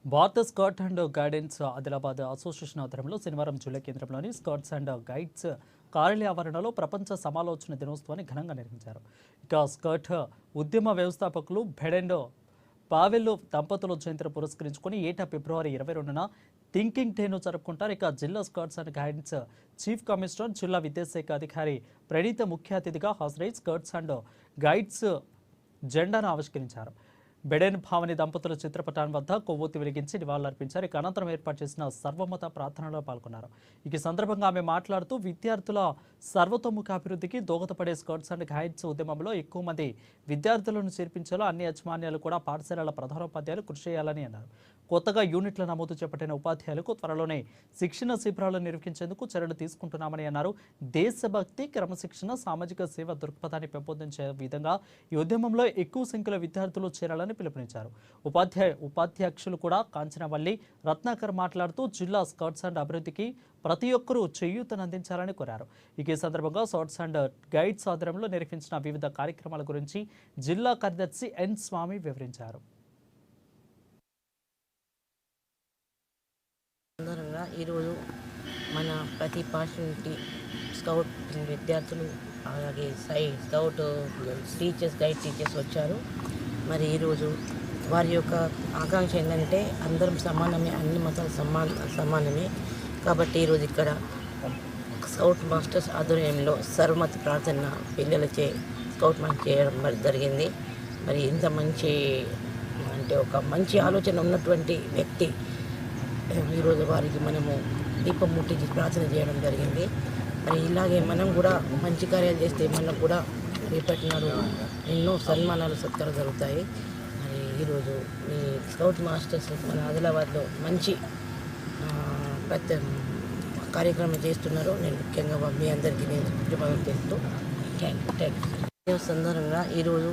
భారత scout and guidance Adilabad association ఆధ్వర్యంలో శనివారం జిల్లా కేంద్రంలోని స్కౌట్స్ అండ్ గైడ్స్ కార్యాలయ ఆవరణలో ప్రపంచ సమాలోచన దినోత్సవాన్ని ఘనంగా నిర్వహించారు. ఇక స్కౌట్ ఉద్యమ వ్యవస్థాపకులు బెడెండ్ పావెల్ దంపతుల జయంతిని పురస్కరించుకొని ఏటా ఫిబ్రవరి 22న థింకింగ్ డేను జరుపుకుంటారు. ఇక జిల్లా scouts and guidance chief commissioner, జిల్లా విద్యాశాఖ అధికారి ప్రణీత ముఖ్య అతిథిగా హాజరై స్కౌట్స్ అండ్ గైడ్స్ జెండాను ఆవిష్కరించారు. బెడెన్ భావని దంపతుల చిత్రపటాన్ని వద్ద కొవ్వొత్తి వెలిగించి నివాళులర్పించారు. ఇక అనంతరం ఏర్పాటు చేసిన సర్వమత ప్రార్థనలో పాల్గొన్నారు. ఈ సందర్భంగా ఆమె మాట్లాడుతూ విద్యార్థుల సర్వతోముఖ అభివృద్ధికి దోహదపడే స్కౌట్స్ అండ్ గైడ్స్ ఉద్యమంలో ఎక్కువ మంది విద్యార్థులను చేర్పించేలా అన్ని యాజమాన్యాలు కూడా పాఠశాలల ప్రధానోపాధ్యాయులు కృషి చేయాలని అన్నారు. కొత్తగా యూనిట్ల నమోదు చేపట్టిన ఉపాధ్యాయులకు త్వరలోనే శిక్షణ శిబిరాలు నిర్వహించేందుకు చర్యలు తీసుకుంటున్నామని అన్నారు. దేశభక్తి, క్రమశిక్షణ, సామాజిక సేవ దృక్పథాన్ని పెంపొందించే విధంగా ఈ ఉద్యమంలో ఎక్కువ సంఖ్యలో విద్యార్థులు చేరాలని పిలుపునిచ్చారు. ఉపాధ్యక్షులు కూడా కాంచనవల్లి రత్నాకర్ మాట్లాడుతూ జిల్లా స్కౌట్స్ అండ్ అభివృద్ధికి ప్రతి ఒక్కరూ చేయూతనందించాలని కోరారు. ఈ సందర్భంగా స్కౌట్స్ అండ్ గైడ్స్ ఆధ్వర్యంలో నిర్వహించిన వివిధ కార్యక్రమాల గురించి జిల్లా కార్యదర్శి ఎన్ స్వామి వివరించారు. ఈరోజు మన ప్రతి పాఠశాల స్కౌట్ విద్యార్థులు అలాగే స్కౌట్ టీచర్స్, గైడ్ టీచర్స్ వచ్చారు. మరి ఈరోజు వారి యొక్క ఆకాంక్ష ఏంటంటే అందరం సమానమే, అన్ని మతాలు సమానమే. కాబట్టి ఈరోజు ఇక్కడ స్కౌట్ మాస్టర్స్ ఆధ్వర్యంలో సర్వమత ప్రార్థన పిల్లలచే స్కౌట్ మాస్టర్ చేయడం జరిగింది. మరి ఇంత మంచి ఒక మంచి ఆలోచన ఉన్నటువంటి వ్యక్తి ఈరోజు వారికి మనము దీపం ముట్టించి ప్రార్థన చేయడం జరిగింది. మరి ఇలాగే మనం కూడా మంచి కార్యాలు చేస్తే మనకు కూడా రేపటి నాడు ఎన్నో సన్మానాలు, సత్కారాలు జరుగుతాయి. మరి ఈరోజు ఈ స్కౌట్ మాస్టర్స్ మన ఆదిలాబాద్లో మంచి కార్యక్రమం చేస్తున్నారు. నేను ముఖ్యంగా మీ అందరికీ నేను ధన్యవాదాలు తెలుపుతూ థ్యాంక్ యూ. సందర్భంగా ఈరోజు